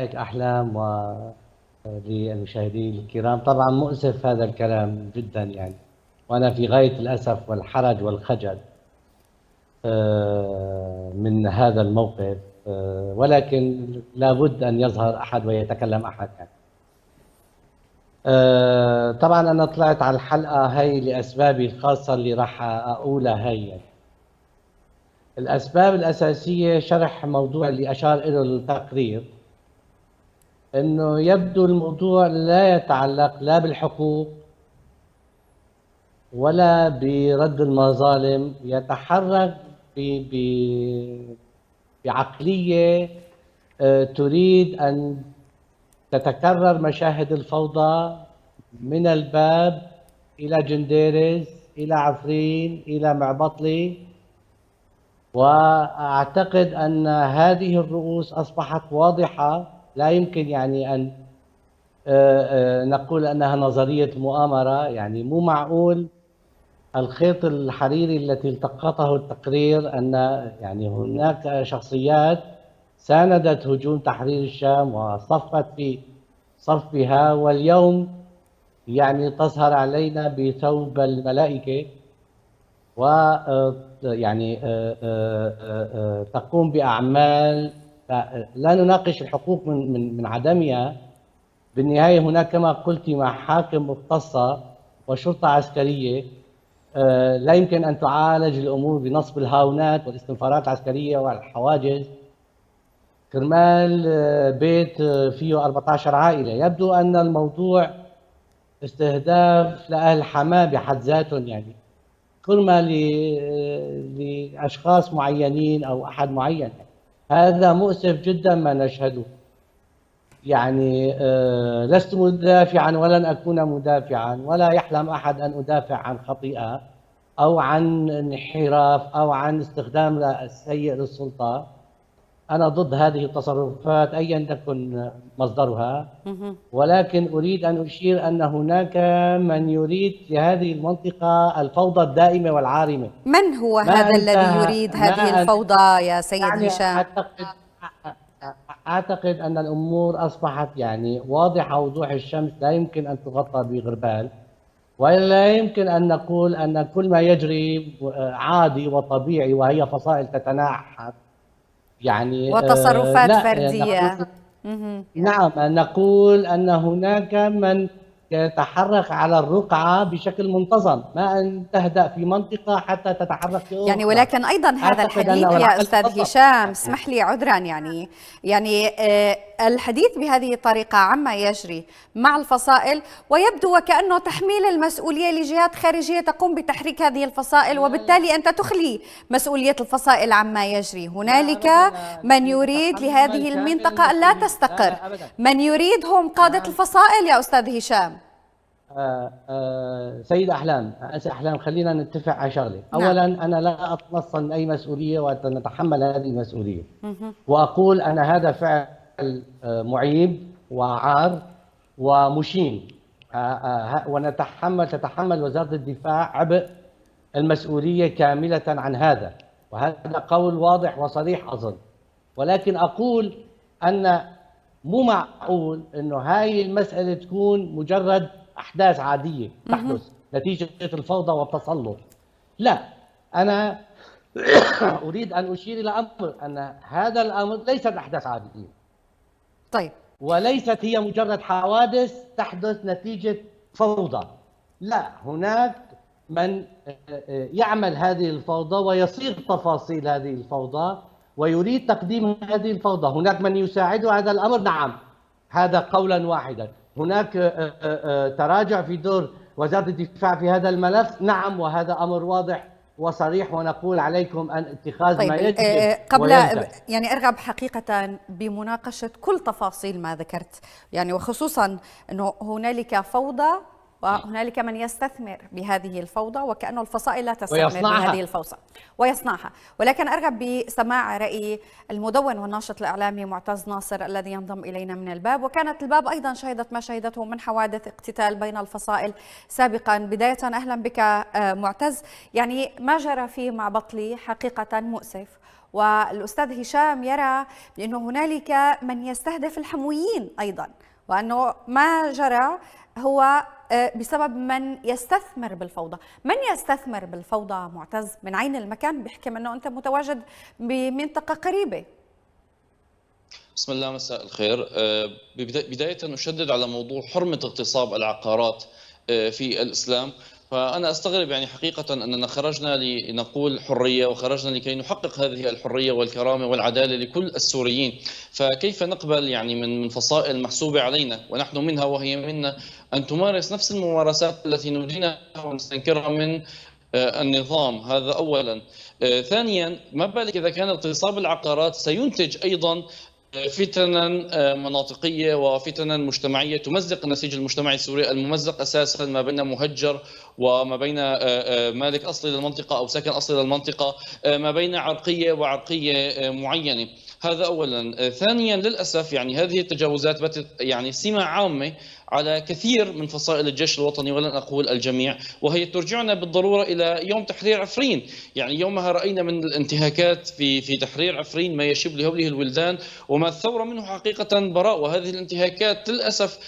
أحلام وللمشاهدين الكرام. طبعا مؤسف هذا الكلام جدا يعني، وأنا في غاية الأسف والحرج والخجل من هذا الموقف، ولكن لابد أن يظهر أحد ويتكلم أحد يعني. طبعا أنا طلعت على الحلقة هي لأسبابي الخاصة اللي راح أقولها هي يعني. الأسباب الأساسية شرح موضوع اللي أشار إليه التقرير، انه يبدو الموضوع لا يتعلق لا بالحقوق ولا برد المظالم، يتحرك بعقلية تريد أن تتكرر مشاهد الفوضى من الباب إلى جنديرز إلى عفرين إلى معبطلي. وأعتقد أن هذه الرؤوس أصبحت واضحة، لا يمكن يعني أن نقول أنها نظرية مؤامرة. يعني مو معقول الخيط الحريري التي التقطه التقرير أن يعني هناك شخصيات ساندت هجوم تحرير الشام وصفت في صفها، واليوم يعني تظهر علينا بثوب الملائكة و يعني تقوم بأعمال. لا نناقش الحقوق من عدمها. بالنهاية هناك كما قلت محاكم مختصة وشرطة عسكرية، لا يمكن أن تعالج الأمور بنصب الهاونات والاستنفارات العسكرية والحواجز كرمال بيت فيه 14 عائلة. يبدو أن الموضوع استهداف لأهل حماة بحد ذاتهم، يعني كرمة لأشخاص معينين أو أحد معين. هذا مؤسف جدا ما نشهده. يعني لست مدافعا ولن أكون مدافعا، ولا يحلم أحد أن أدافع عن خطيئة أو عن انحراف أو عن استخدام السيء للسلطة. أنا ضد هذه التصرفات أيا تكن مصدرها، ولكن أريد أن أشير أن هناك من يريد في هذه المنطقة الفوضى الدائمة والعارمة. من هو هذا الذي يريد هذه الفوضى يا سيد يعني هشام؟ أعتقد أن الأمور أصبحت يعني واضحة وضوح الشمس، لا يمكن أن تغطى بغربال، ولا يمكن أن نقول أن كل ما يجري عادي وطبيعي وهي فصائل تتناحر يعني. وتصرفات لا فردية. نعم، نقول أن هناك من يتحرك على الرقعة بشكل منتظم، ما أن تهدأ في منطقة حتى تتحرك في أخرى. يعني ولكن أيضا هذا الحديث يا أستاذ هشام، اسمح لي عذرا، يعني الحديث بهذه الطريقة عما يجري مع الفصائل، ويبدو وكأنه تحميل المسؤولية لجهات خارجية تقوم بتحريك هذه الفصائل، وبالتالي أنت تخلي مسؤولية الفصائل عما يجري. هنالك من يريد لهذه المنطقة أن لا تستقر، من يريدهم قادة الفصائل يا أستاذ هشام. سيدة أحلام خلينا نتفق على شغلة. نعم. أولا أنا لا أتنصل أي مسؤولية ونتحمل هذه المسؤولية، وأقول أن هذا فعل معيب وعار ومشين، تتحمل وزارة الدفاع عبء المسؤولية كاملة عن هذا، وهذا قول واضح وصريح أظن. ولكن أقول أن مو معقول أنه هاي المسألة تكون مجرد أحداث عادية تحدث نتيجة الفوضى والتسلط. لا، أنا أريد أن أشير إلى أمر، أن هذا الأمر ليست أحداث عادية. طيب. وليست هي مجرد حوادث تحدث نتيجة فوضى. لا، هناك من يعمل هذه الفوضى ويصيغ تفاصيل هذه الفوضى ويريد تقديم هذه الفوضى. هناك من يساعد هذا الأمر، نعم، هذا قولا واحدا. هناك تراجع في دور وزارة الدفاع في هذا الملف، نعم، وهذا أمر واضح وصريح، ونقول عليكم أن اتخاذ طيب. ما يجب قبل ويلزم. يعني أرغب حقيقة بمناقشة كل تفاصيل ما ذكرت، يعني وخصوصا أنه هنالك فوضى وهنالك من يستثمر بهذه الفوضى، وكأنه الفصائل لا تستثمر بهذه الفوضى ويصنعها. ولكن أرغب بسماع رأي المدون والناشط الإعلامي معتز ناصر الذي ينضم إلينا من الباب. وكانت الباب أيضا شهدت ما شهدته من حوادث اقتتال بين الفصائل سابقا. بداية أهلا بك معتز. يعني ما جرى في معبطلي حقيقة مؤسف، والأستاذ هشام يرى بأنه هنالك من يستهدف الحمويين أيضا، وأنه ما جرى هو بسبب من يستثمر بالفوضى. من يستثمر بالفوضى معتز من عين المكان؟ بيحكم أنه أنت متواجد بمنطقة قريبة. بسم الله، مساء الخير. بداية نشدد على موضوع حرمة اغتصاب العقارات في الإسلام. فأنا أستغرب يعني حقيقة أننا خرجنا لنقول حرية، وخرجنا لكي نحقق هذه الحرية والكرامة والعدالة لكل السوريين. فكيف نقبل يعني من فصائل محسوبة علينا ونحن منها وهي منا أن تمارس نفس الممارسات التي نريدها ونستنكرها من النظام؟ هذا أولا. ثانيا، ما بالك إذا كان اغتصاب العقارات سينتج أيضا فتنا مناطقية وفتنا مجتمعية تمزق النسيج المجتمعي السوري الممزق أساسا ما بين مهجر وما بين مالك أصلي للمنطقة أو سكن أصلي للمنطقة، ما بين عرقية وعرقية معينة. هذا أولا. ثانيا، للأسف يعني هذه التجاوزات باتت يعني سمة عامة على كثير من فصائل الجيش الوطني، ولن أقول الجميع، وهي ترجعنا بالضرورة إلى يوم تحرير عفرين. يعني يومها رأينا من الانتهاكات في تحرير عفرين ما يشب لهوله الولدان، وما الثورة منه حقيقة براء. وهذه الانتهاكات للأسف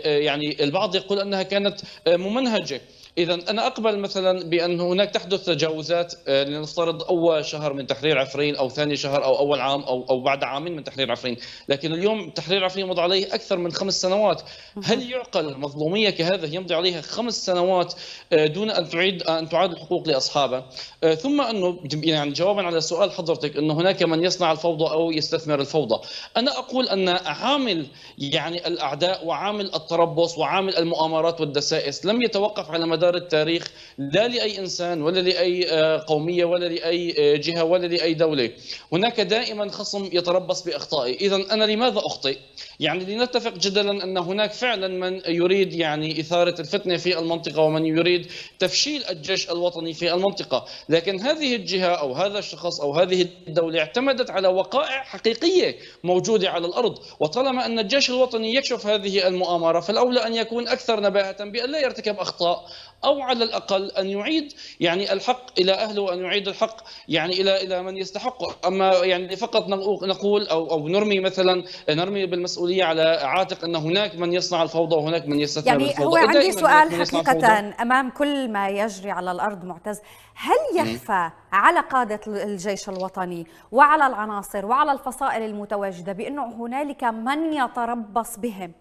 يعني البعض يقول أنها كانت ممنهجة. إذا أنا أقبل مثلا بأن هناك تحدث تجاوزات، لنفترض أول شهر من تحرير عفرين أو ثاني شهر أو أول عام أو بعد عامين من تحرير عفرين، لكن اليوم تحرير عفرين مضى عليه أكثر من 5 سنوات. هل يعقل مظلومية كهذا يمضي عليها 5 سنوات دون أن تعاد الحقوق لأصحابها؟ ثم أنه يعني جوابا على سؤال حضرتك أنه هناك من يصنع الفوضى أو يستثمر الفوضى، أنا أقول أن عامل يعني الأعداء وعامل التربص وعامل المؤامرات والدسائس لم يتوقف على مدار التاريخ، لا لأي إنسان ولا لأي قومية ولا لأي جهة ولا لأي دولة. هناك دائما خصم يتربص بأخطائه. إذا أنا لماذا أخطئ؟ يعني لنتفق جدلا أن هناك فعلا من يريد يعني إثارة الفتنة في المنطقة ومن يريد تفشيل الجيش الوطني في المنطقة، لكن هذه الجهة أو هذا الشخص أو هذه الدولة اعتمدت على وقائع حقيقية موجودة على الأرض. وطالما أن الجيش الوطني يكشف هذه المؤامرة فالأولى أن يكون أكثر نباهة بأن لا يرتكب أخطاء، أو على الأقل أن يعيد يعني الحق إلى أهله وأن يعيد الحق يعني إلى من يستحقه. أما يعني فقط نقول أو نرمي بالمسؤولية على عاتق أن هناك من يصنع الفوضى وهناك من يستثمر يعني بالفوضى. هو عندي سؤال حقيقة أمام كل ما يجري على الأرض معتز، هل يخفى على قادة الجيش الوطني وعلى العناصر وعلى الفصائل المتواجدة بأنه هنالك من يتربص بهم؟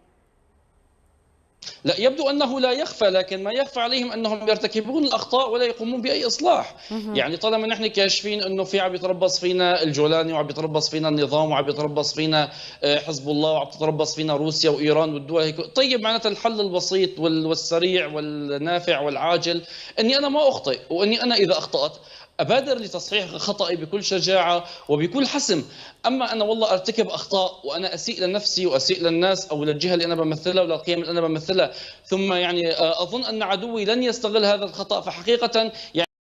لا، يبدو أنه لا يخفى، لكن ما يخفى عليهم أنهم يرتكبون الأخطاء ولا يقومون بأي إصلاح. يعني طالما نحن كاشفين أنه في عم يتربص فينا الجولاني وعم يتربص فينا النظام وعم يتربص فينا حزب الله وعم تتربص فينا روسيا وإيران والدول هيك، طيب معناتها الحل البسيط والسريع والنافع والعاجل أني أنا ما أخطئ، وأني أنا إذا أخطأت أبادر لتصحيح خطأي بكل شجاعة وبكل حسم. أما أنا والله أرتكب أخطاء وأنا أسيء لنفسي وأسيء للناس أو للجهة اللي أنا بمثلها ولا القيم اللي أنا بمثلها، ثم يعني أظن أن عدوي لن يستغل هذا الخطأ، فحقيقة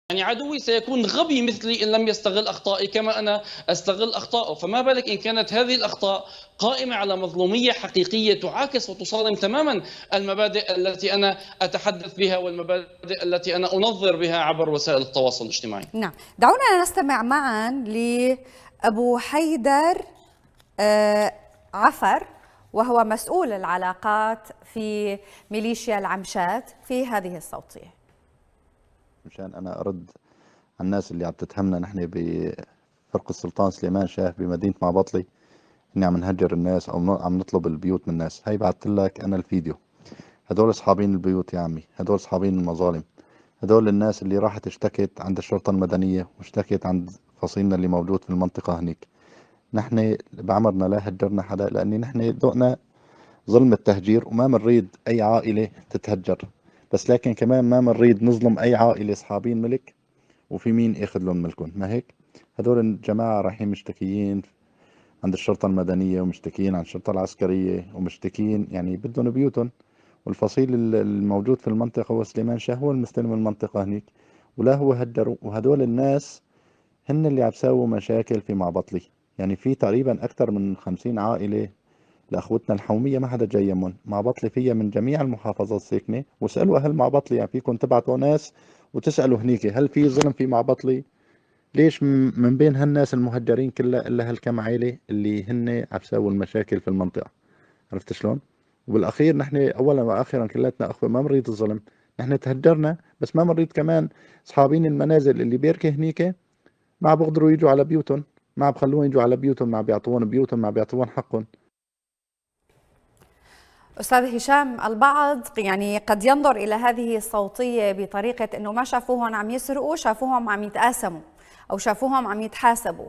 يعني عدوي سيكون غبي مثلي إن لم يستغل أخطائي كما أنا أستغل أخطائه. فما بالك إن كانت هذه الأخطاء قائمة على مظلومية حقيقية تعاكس وتصادم تماما المبادئ التي أنا أتحدث بها والمبادئ التي أنا أنظر بها عبر وسائل التواصل الاجتماعي. نعم، دعونا نستمع معا لأبو حيدر عفر، وهو مسؤول العلاقات في ميليشيا العمشات، في هذه الصوتية. مشان أنا أرد على الناس اللي عم تتهمنا نحن بفرق السلطان سليمان شاه بمدينة معبطلي إني عم نهجر الناس أو عم نطلب البيوت من الناس. هاي بعثت لك أنا الفيديو. هدول أصحابين البيوت يا عمي، هدول أصحابين المظالم، هدول الناس اللي راحت اشتكت عند الشرطة المدنية واشتكت عند فصيلنا اللي موجود في المنطقة هنيك. نحن بعمرنا لا هجرنا حدا، لأني نحن ذقنا ظلم التهجير وما منريد أي عائلة تتهجر، بس لكن كمان ما منريد نظلم أي عائلة أصحابين ملك وفي مين ياخذ لهم ملكهم. ما هيك؟ هدول الجماعة رايحين مشتكيين عند الشرطة المدنية ومشتكيين عند الشرطة العسكرية ومشتكيين يعني بدهم بيوتهم، والفصيل الموجود في المنطقة هو سليمان شاه، هو المستلم المنطقة هنيك ولا هو هجروا. وهدول الناس هن اللي عم يساووا مشاكل في معبطلي. يعني في تقريبا أكثر من 50 عائلة لأخوتنا الحومية ما حدا جاي يمون. معبطلي فيها من جميع المحافظات ساكنة، واسألوا أهل معبطلي، يعني فيكم تبعتوا ناس وتسألوا هنيك هل في ظلم في معبطلي؟ ليش من بين هالناس المهجرين كلها إلا هالكم عائلة اللي هن عم يساووا المشاكل في المنطقة؟ عرفت شلون؟ وبالأخير نحن أولا وآخرا كلاتنا أخوة، ما مريد الظلم، نحن تهجرنا بس ما مريد كمان أصحابين المنازل اللي بيركي هنيك ما بيقدروا يجوا على بيوتهم، ما بخلوهم يجوا على بيوتهم، ما بيعطوهم بيوتهم، ما بيعطوهم حقهم. أستاذ هشام، البعض يعني قد ينظر إلى هذه الصوتية بطريقة أنه ما شافوهم عم يسرقوا، شافوهم عم يتقاسموا أو شافوهم عم يتحاسبوا.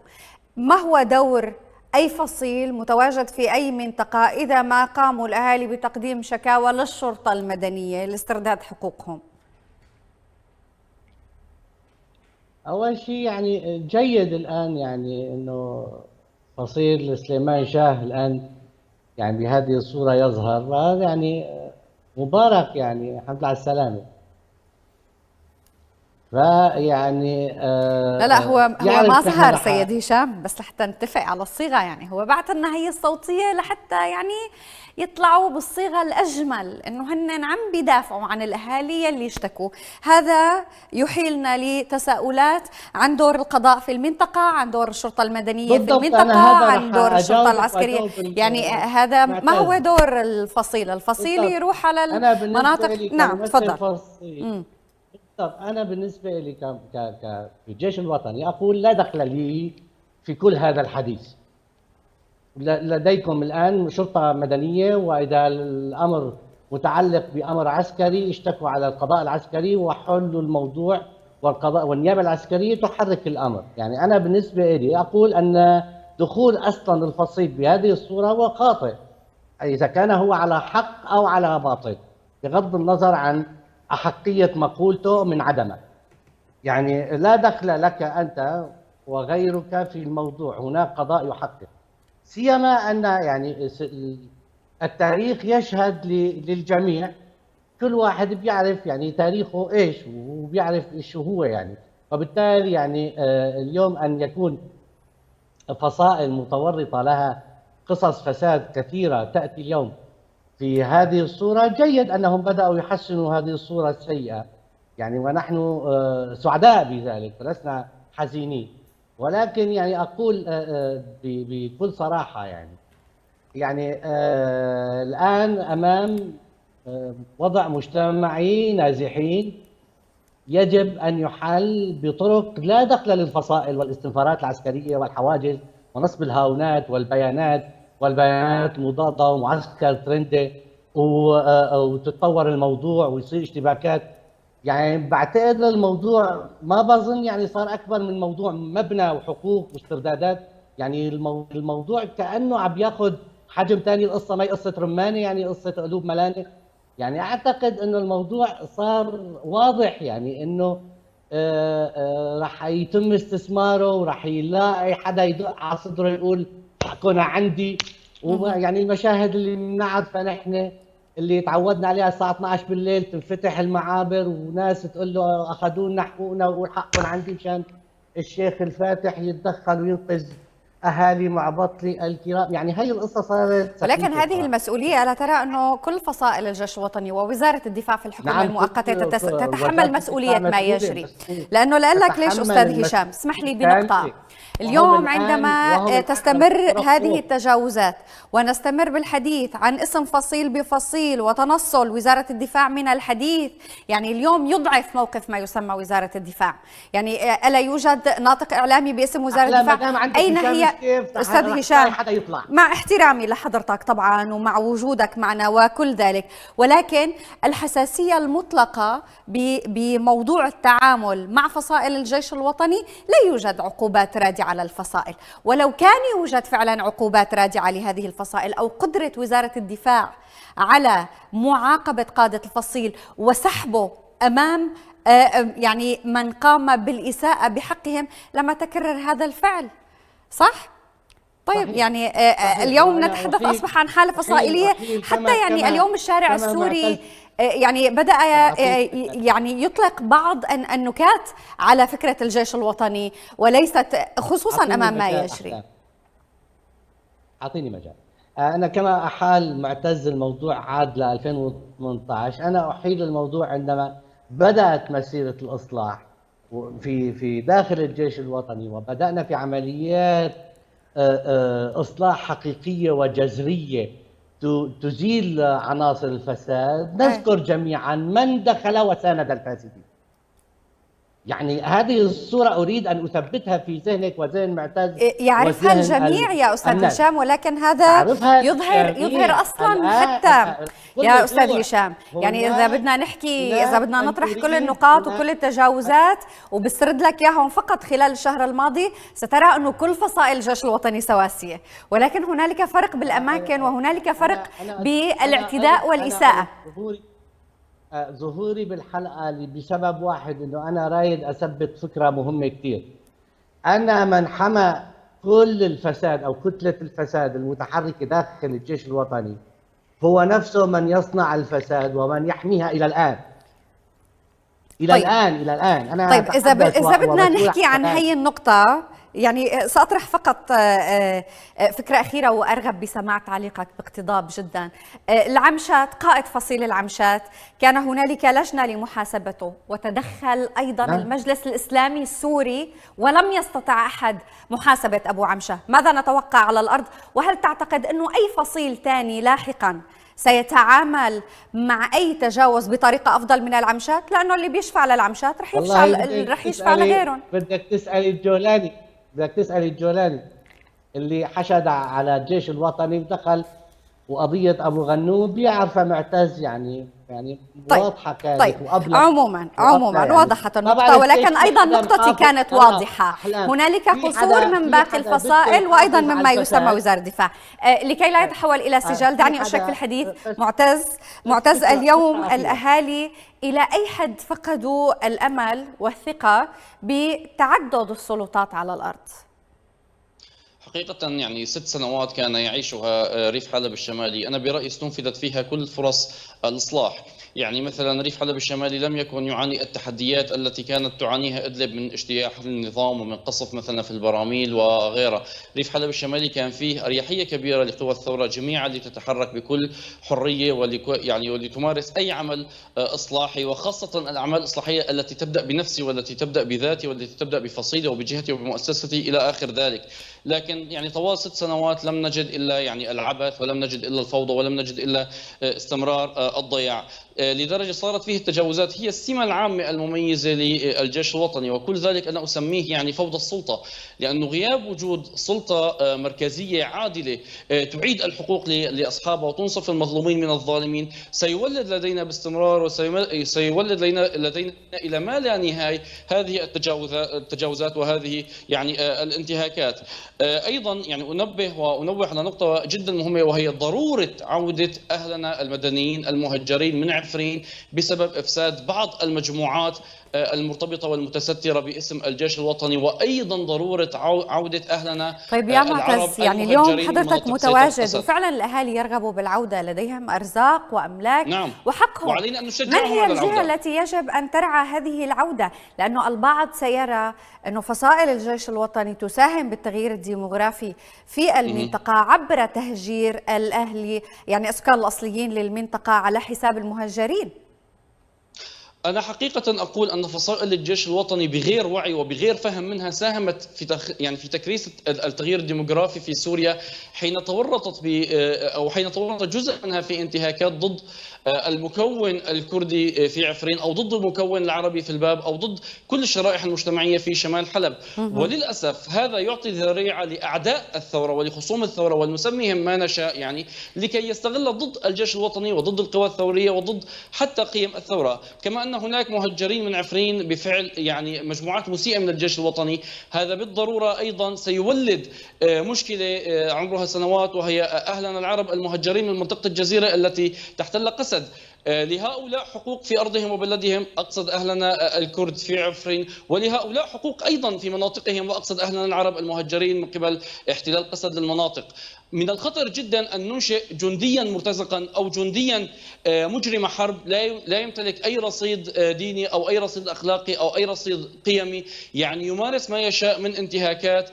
ما هو دور أي فصيل متواجد في أي منطقة إذا ما قاموا الأهالي بتقديم شكاوى للشرطة المدنية لاسترداد حقوقهم؟ أول شيء يعني جيد الآن يعني إنه فصيل سليمان شاه الآن يعني بهذه الصورة يظهر، وهذا يعني مبارك، يعني الحمد لله على السلامة. فيعني لا لا، هو ما يعرف نحن ظهر سيد هشام، بس لحتى نتفق على الصيغة. يعني هو بعت لنا هي الصوتية لحتى يعني يطلعوا بالصيغة الأجمل، إنه هن عم بيدافعوا عن الأهالي يلي اشتكوا. هذا يحيلنا لتساؤلات عن دور القضاء في المنطقة، عن دور الشرطة المدنية في بالضبط. أنا المنطقة، هذا عن دور رح الشرطة أجاوبك العسكرية. وأجاوب يعني هذا ما هو المعتز. دور الفصيل؟ الفصيل بالضبط. يروح على أنا بالنسبة المناطق. لي نعم كممثل تفضل. فصيل، طب أنا بالنسبة لي في الجيش الوطني أقول لا دخل لي في كل هذا الحديث. لديكم الآن شرطة مدنية، وإذا الأمر متعلق بأمر عسكري اشتكوا على القضاء العسكري وحلوا الموضوع، والقضاء والنيابة العسكرية تحرك الأمر. يعني أنا بالنسبة لي أقول أن دخول أصلا الفصيل بهذه الصورة هو خاطئ، إذا كان هو على حق أو على باطل، بغض النظر عن أحقية مقولته من عدمه. يعني لا دخل لك أنت وغيرك في الموضوع، هناك قضاء يحقق. سيما أن يعني التاريخ يشهد للجميع، كل واحد بيعرف يعني تاريخه إيش، وبيعرف إيش هو يعني. وبالتالي يعني اليوم أن يكون فصائل متورطة لها قصص فساد كثيرة تأتي اليوم في هذه الصورة، جيد أنهم بدأوا يحسنوا هذه الصورة السيئة يعني، ونحن سعداء بذلك ولسنا حزينين. ولكن يعني أقول بكل صراحة يعني الآن أمام وضع مجتمعي نازحين يجب أن يحل بطرق لا دخل للفصائل والاستنفارات العسكرية والحواجز ونصب الهاونات والبيانات مضادة ومعسكر ترندي، وتتطور الموضوع ويصير اشتباكات. يعني بعتقد الموضوع ما بظن يعني صار أكبر من موضوع مبنى وحقوق واستردادات. يعني الموضوع كأنه عم ياخذ حجم ثاني. القصة ما هي قصة رمانة، يعني قصة قلوب ملانة. يعني أعتقد إنه الموضوع صار واضح، يعني إنه رح يتم استثماره، ورح يلاقي حدا يدق على صدره يقول حقنا عندي. ويعني المشاهد اللي بنعرفها نحن، اللي تعودنا عليها الساعة 12 بالليل تنفتح المعابر وناس تقول له أخذوا لنا حقوقنا، ويقول حقهم عندي، مشان الشيخ الفاتح يتدخل وينقذ أهالي معبطلي الكرام. يعني هي القصة صارت ولكن هذه صراحة. المسؤولية ألا ترى أنه كل فصائل الجيش الوطني ووزارة الدفاع في الحكومة نعم، المؤقتة تتحمل وزارة مسؤولية الدفاع ما مسؤولة، يجري؟ بس لأنه لأقول لك ليش تتحمل أستاذ هشام، اسمح لي بنقطة. كاملة. اليوم عندما وهم تستمر الآن هذه التجاوزات ونستمر بالحديث عن اسم فصيل بفصيل وتنصل وزارة الدفاع من الحديث، يعني اليوم يضعف موقف ما يسمى وزارة الدفاع. يعني ألا يوجد ناطق إعلامي باسم وزارة الدفاع؟ أين هي أستاذ هشام؟ مع احترامي لحضرتك طبعا ومع وجودك معنا وكل ذلك، ولكن الحساسية المطلقة بموضوع التعامل مع فصائل الجيش الوطني لا يوجد عقوبات رادعة للفصائل. ولو كان يوجد فعلا عقوبات رادعة لهذه الفصائل أو قدرة وزارة الدفاع على معاقبة قادة الفصيل وسحبه أمام يعني من قام بالإساءة بحقهم، لما تكرر هذا الفعل. صح؟ طيب صحيح. يعني صحيح. اليوم نتحدث أصبح عن حالة فصائلية. حتى يعني اليوم الشارع السوري يعني بدأ يعني يطلق بعض النكات على فكرة الجيش الوطني، وليست خصوصا أمام ما يجري. أعطيني مجال. أنا كما أحال معتز الموضوع عاد ل 2018، أنا أحيل الموضوع عندما بدأت مسيرة الإصلاح في داخل الجيش الوطني، وبدأنا في عمليات إصلاح حقيقية وجذرية تزيل عناصر الفساد، نذكر جميعا من دخل وساند الفاسدين. يعني هذه الصورة أريد أن أثبتها في ذهنك وذهن معتز. يعرفها الجميع يا أستاذ هشام، ولكن هذا يظهر أصلا حتى يا أستاذ هشام، يعني إذا بدنا نحكي، إذا بدنا نطرح كل النقاط وكل التجاوزات وبسرد لك إياهم فقط خلال الشهر الماضي، سترى أنه كل فصائل الجيش الوطني سواسية، ولكن هنالك فرق بالأماكن وهنالك فرق بالاعتداء والإساءة. ظهوري بالحلقة بسبب واحد، انه انا رايد اثبت فكرة مهمة كثير. انا من حمى كل الفساد او كتلة الفساد المتحركة داخل الجيش الوطني هو نفسه من يصنع الفساد ومن يحميها الى الان. الى الان انا طيب اذا بدنا نحكي عن هي النقطة، يعني سأطرح فقط فكرة أخيرة وأرغب بسماع تعليقك باقتضاب جدا. العمشات، قائد فصيل العمشات كان هنالك لجنة لمحاسبته، وتدخل أيضا المجلس الإسلامي السوري ولم يستطع أحد محاسبة أبو عمشة. ماذا نتوقع على الأرض؟ وهل تعتقد أنه أي فصيل ثاني لاحقا سيتعامل مع أي تجاوز بطريقة أفضل من العمشات؟ لأنه اللي بيشفع للعمشات رح يشفع لغيرهم. بدك تسألي الجولاني اللي حشد على الجيش الوطني ودخل، وقضية أبو غنوم بيعرف معتز، يعني واضحة كانت. طيب عموما يعني وضحت النقطة، ولكن أيضا نقطتي كانت واضحة. هنالك قصور من باقي الفصائل وأيضا مما يسمى وزارة الدفاع. لكي لا يتحول إلى سجال، دعني أشرك في الحديث. معتز اليوم الأهالي إلى أي حد فقدوا الأمل والثقة بتعدد السلطات على الأرض؟ حقيقة يعني 6 سنوات كان يعيشها ريف حلب الشمالي، أنا برأيي استنفذت فيها كل فرص الإصلاح. يعني مثلا ريف حلب الشمالي لم يكن يعاني التحديات التي كانت تعانيها إدلب من اجتياح النظام ومن قصف مثلا في البراميل وغيرها. ريف حلب الشمالي كان فيه أريحية كبيرة لقوى الثورة جميعا لتتحرك بكل حرية ولتمارس أي عمل إصلاحي، وخاصة الأعمال الإصلاحية التي تبدأ بنفسي والتي تبدأ بذاتي والتي تبدأ بفصيلة وبجهتي وبمؤسستي إلى آخر ذلك. لكن يعني طوال 6 سنوات لم نجد إلا يعني العبث، ولم نجد إلا الفوضى، ولم نجد إلا استمرار الضياع، لدرجة صارت فيه التجاوزات هي السمة العامة المميزة للجيش الوطني. وكل ذلك أنا أسميه يعني فوضى السلطة، لأنه غياب وجود سلطة مركزية عادلة تعيد الحقوق لأصحابها وتنصف المظلومين من الظالمين سيولد لدينا باستمرار وسيولد لدينا إلى ما لا نهاية هذه التجاوزات وهذه يعني الانتهاكات. أيضا يعني أنوه على نقطة جدا مهمة، وهي ضرورة عودة أهلنا المدنيين المهجرين من عفرين بسبب إفساد بعض المجموعات المرتبطة والمتسترة باسم الجيش الوطني، وأيضا ضرورة عودة أهلنا. طيب يا معتز، يعني اليوم حضرتك متواجد وفعلا الأهالي يرغبوا بالعودة، لديهم أرزاق وأملاك. نعم. وحقهم. وعلينا أن نشجعهم من هي الجهة التي يجب أن ترعى هذه العودة؟ لأنه البعض سيرى أنه فصائل الجيش الوطني تساهم بالتغيير الديموغرافي في المنطقة عبر تهجير الأهلي، يعني السكان الأصليين للمنطقة على حساب المهجرين. أنا حقيقة أقول أن فصائل الجيش الوطني بغير وعي وبغير فهم منها ساهمت في تكريس التغيير الديموغرافي في سوريا، حين تورطت أو حين تورط جزء منها في انتهاكات ضد المكون الكردي في عفرين، أو ضد المكون العربي في الباب، أو ضد كل الشرائح المجتمعية في شمال حلب. وللأسف هذا يعطي ذريعة لأعداء الثورة ولخصوم الثورة ونسميهم ما نشاء، يعني لكي يستغل ضد الجيش الوطني وضد القوى الثورية وضد حتى قيم الثورة. كما أن هناك مهجرين من عفرين بفعل يعني مجموعات مسيئة من الجيش الوطني، هذا بالضرورة أيضا سيولد مشكلة عمرها سنوات، وهي أهلنا العرب المهجرين من منطقة الجزيرة التي تحتل قسد. لهؤلاء حقوق في أرضهم وبلدهم، أقصد أهلنا الكرد في عفرين، ولهؤلاء حقوق أيضا في مناطقهم، وأقصد أهلنا العرب المهجرين من قبل احتلال قسد للمناطق. من الخطر جدا أن ننشئ جنديا مرتزقا أو جنديا مجرم حرب لا يمتلك أي رصيد ديني أو أي رصيد أخلاقي أو أي رصيد قيمي، يعني يمارس ما يشاء من انتهاكات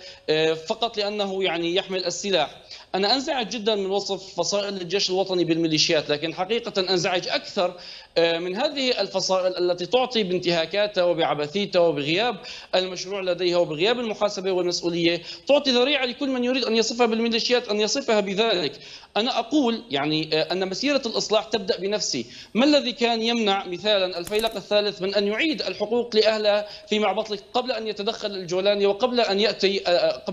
فقط لأنه يعني يحمل السلاح. أنا أنزعج جدا من وصف فصائل الجيش الوطني بالميليشيات، لكن حقيقة أنزعج أكثر من هذه الفصائل التي تعطي بانتهاكاتها وبعبثيتها وبغياب المشروع لديها وبغياب المحاسبة والمسؤولية، تعطي ذريعة لكل من يريد أن يصفها بالميليشيات أن يصفها بذلك. أنا أقول يعني أن مسيرة الإصلاح تبدأ بنفسي. ما الذي كان يمنع مثالا الفيلق الثالث من أن يعيد الحقوق لأهلها في معبطلة قبل أن يتدخل الجولاني وقبل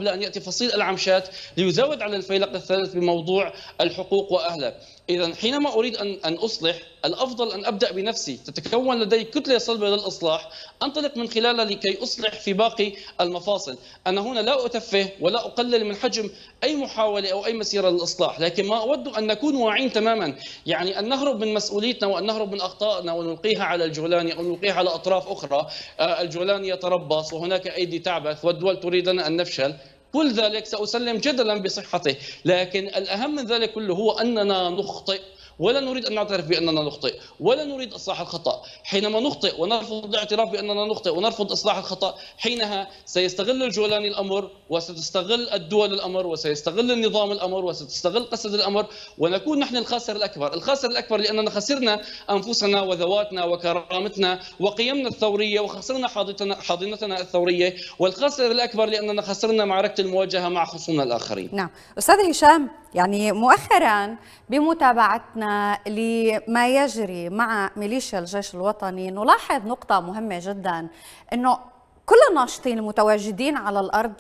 أن يأتي فصيل العمشات ليزود على الفيلق الثالث بموضوع الحقوق وأهلها؟ إذا حينما أريد أن أصلح، الأفضل أن أبدأ بنفسي. تتكون لدي كتلة صلبة للإصلاح أنطلق من خلالها لكي أصلح في باقي المفاصل. أنا هنا لا أتفه ولا أقلل من حجم أي محاولة أو أي مسيرة للإصلاح، لكن ما أود أن نكون واعين تماما، يعني أن نهرب من مسؤوليتنا وأن نهرب من أخطائنا ونلقيها على الجولاني أو نلقيها على أطراف أخرى. الجولاني يتربص وهناك أيدي تعبث والدول تريدنا أن نفشل. كل ذلك سأسلم جدلا بصحته، لكن الأهم من ذلك كله هو أننا نخطئ ولا نريد أن نعترف بأننا نخطئ ولا نريد إصلاح الخطأ. حينما نخطئ ونرفض الاعتراف بأننا نخطئ ونرفض إصلاح الخطأ، حينها سيستغل الجولاني الأمر وستستغل الدول الأمر وسيستغل النظام الأمر وستستغل قسد الأمر، ونكون نحن الخاسر الأكبر. الخاسر الأكبر لأننا خسرنا أنفسنا وذواتنا وكرامتنا وقيمنا الثورية وخسرنا حاضنتنا الثورية، والخاسر الأكبر لأننا خسرنا معركة المواجهة مع خصومنا الآخرين. نعم أستاذ هشام، يعني مؤخرا بمتابعتنا لما يجري مع ميليشيا الجيش الوطني نلاحظ نقطة مهمة جدا، أنه كل الناشطين المتواجدين على الأرض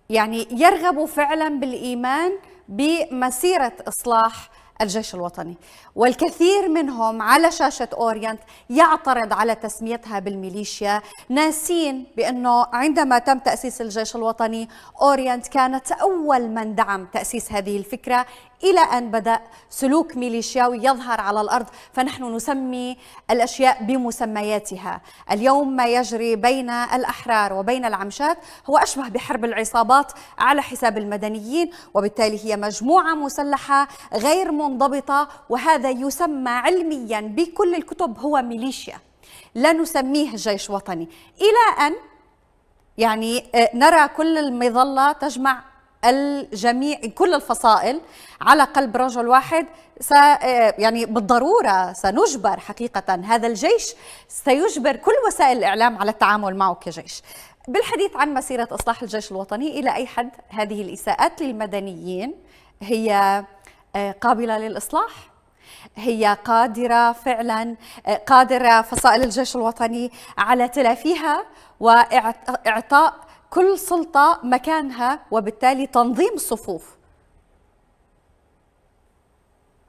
يعني يرغبوا فعلا بالإيمان بمسيرة إصلاح الجيش الوطني، والكثير منهم على شاشة أورينت يعترض على تسميتها بالميليشيا، ناسين بأنه عندما تم تأسيس الجيش الوطني أورينت كانت أول من دعم تأسيس هذه الفكرة، إلى أن بدأ سلوك ميليشياوي يظهر على الأرض، فنحن نسمي الأشياء بمسمياتها. اليوم ما يجري بين الأحرار وبين العمشات هو أشبه بحرب العصابات على حساب المدنيين، وبالتالي هي مجموعة مسلحة غير منضبطة، وهذا يسمى علميا بكل الكتب هو ميليشيا، لا نسميه جيش وطني، إلى أن يعني نرى كل المظلة تجمع الجميع، كل الفصائل على قلب رجل واحد. يعني بالضرورة سنجبر حقيقة، هذا الجيش سيجبر كل وسائل الإعلام على التعامل معه كجيش. بالحديث عن مسيرة إصلاح الجيش الوطني، إلى أي حد هذه الإساءات للمدنيين هي قابلة للإصلاح؟ هي قادرة فعلا، قادرة فصائل الجيش الوطني على تلافيها وإعطاء كل سلطة مكانها وبالتالي تنظيم الصفوف؟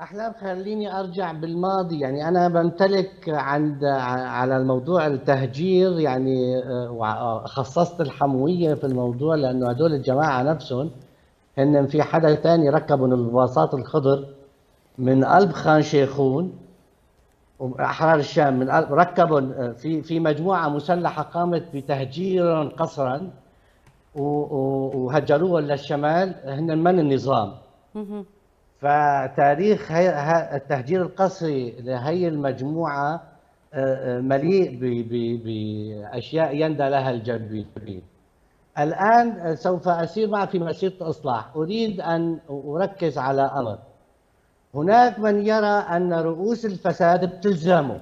أحلام، خليني أرجع بالماضي. يعني أنا بمتلك على الموضوع التهجير، يعني خصصت الحموية في الموضوع، لأنه هدول الجماعة نفسهم هن في حدا ثاني ركبوا الباصات الخضر من قلب خان شيخون وأحرار الشام، من ركبوا في مجموعة مسلحة قامت بتهجير قسرا وهجروها للشمال، هن من النظام. فتاريخ التهجير القسري لهي المجموعة مليء بأشياء يندى لها الجبين. الآن سوف أسير معك في مسيرة إصلاح. أريد أن أركز على أمر. هناك من يرى أن رؤوس الفساد بتلزمه،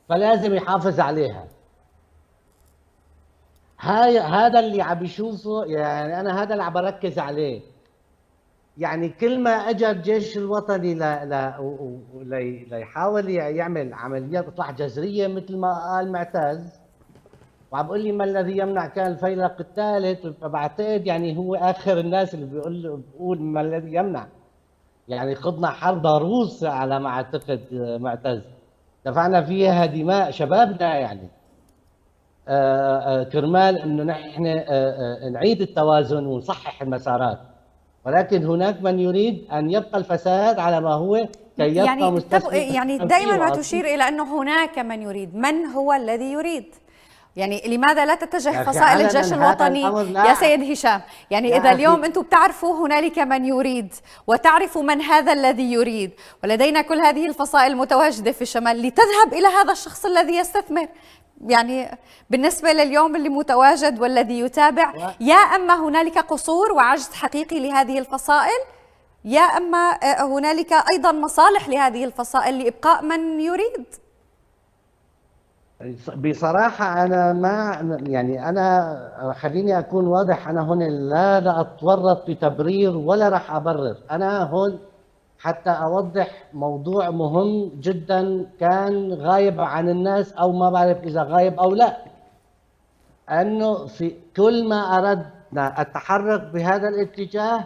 فلازم يحافظ عليها. هذا اللي عم بيشوفه، يعني أنا هذا اللي عم بركز عليه. يعني كل ما أجى الجيش الوطني ليحاول يعمل عمليات إصلاح جذرية مثل ما قال معتز، وعم بقول لي ما الذي يمنع كان الفيلق الثالث، فبعتقد يعني هو آخر الناس اللي بيقول ما الذي يمنع. يعني خضنا حرب ضروس على ما أعتقد معتز، دفعنا فيها دماء شبابنا، يعني كرمال انه نحن نعيد التوازن ونصحح المسارات. ولكن هناك من يريد ان يبقى الفساد على ما هو كي يبقى يعني دائما ما تشير الى انه هناك من يريد. من هو الذي يريد؟ يعني لماذا لا تتجه يا أخي فصائل علنا الجيش هذا الوطني الأمر لا. يا سيد هشام؟ يعني يا إذا أخي. اليوم أنتم بتعرفوا هنالك من يريد وتعرفوا من هذا الذي يريد، ولدينا كل هذه الفصائل المتواجدة في الشمال، لتذهب إلى هذا الشخص الذي يستثمر. يعني بالنسبة لليوم اللي متواجد والذي يتابع، يا أما هنالك قصور وعجز حقيقي لهذه الفصائل، يا أما هنالك أيضا مصالح لهذه الفصائل لإبقاء من يريد. بصراحة أنا ما يعني أنا خليني أكون واضح، أنا هون لا أتورط في تبرير ولا راح أبرر، أنا هون حتى أوضح موضوع مهم جدا كان غايب عن الناس أو ما بعرف إذا غايب أو لا، أنه في كل ما أردنا التحرك بهذا الاتجاه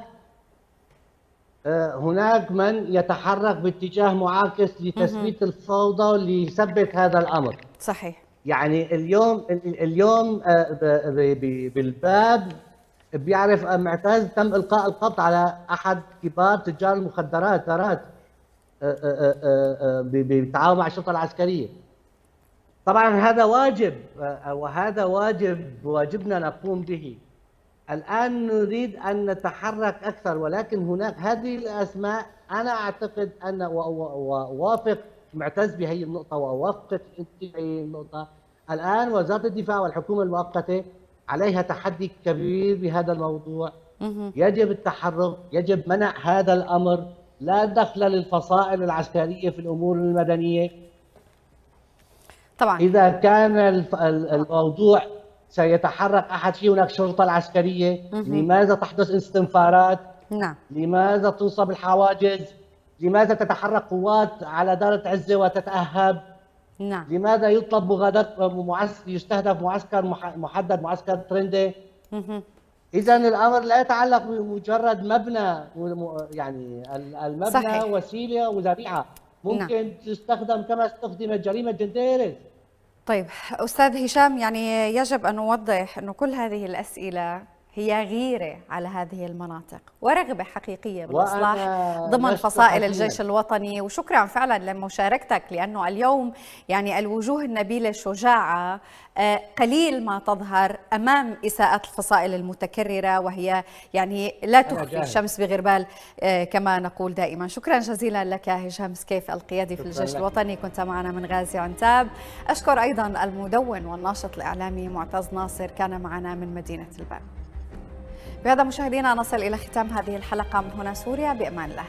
هناك من يتحرك باتجاه معاكس لتثبيت الفوضى ليثبت هذا الأمر. صحيح. يعني اليوم بالباب بيعرف معتز تم إلقاء القبض على أحد كبار تجار المخدرات بالتعاون مع الشرطة العسكرية. طبعا هذا واجب، وهذا واجبنا نقوم به. الآن نريد أن نتحرك أكثر، ولكن هناك هذه الأسماء أنا أعتقد أن وأوافق معتز بهذه النقطة وأوافقك أنت بهذه النقطة. الآن وزارة الدفاع والحكومة المؤقتة عليها تحدي كبير بهذا الموضوع. يجب التحرك، يجب منع هذا الأمر، لا دخل للفصائل العسكرية في الأمور المدنية. طبعا إذا كان الموضوع سيتحرك أحد في هناك شرطة العسكرية، لماذا تحدث استنفارات؟ نعم. لماذا تنصب الحواجز؟ لماذا تتحرك قوات على دارة عزة وتتأهب؟ نعم. لماذا يطلب مغادرة يستهدف معسكر محدد، معسكر ترندي؟ إذا الأمر لا يتعلق بمجرد مبنى، يعني المبنى صحيح. وسيلة وذريعة ممكن تستخدم كما استخدمت جريمة جنديرز. طيب أستاذ هشام، يعني يجب أن نوضح أن كل هذه الأسئلة هي غيرة على هذه المناطق ورغبة حقيقية بالإصلاح ضمن فصائل الجيش الوطني. وشكرا فعلا لمشاركتك، لأنه اليوم يعني الوجوه النبيلة الشجاعة قليل ما تظهر أمام إساءة الفصائل المتكررة، وهي يعني لا تخفي الشمس بغربال كما نقول دائما. شكرا جزيلا لك هشام سكيف القيادي في الجيش الوطني، كنت معنا من غازي عنتاب. أشكر أيضا المدون والناشط الإعلامي معتز ناصر، كان معنا من مدينة الباب. بهذا مشاهدينا نصل إلى ختام هذه الحلقة من هنا سوريا، بأمان الله.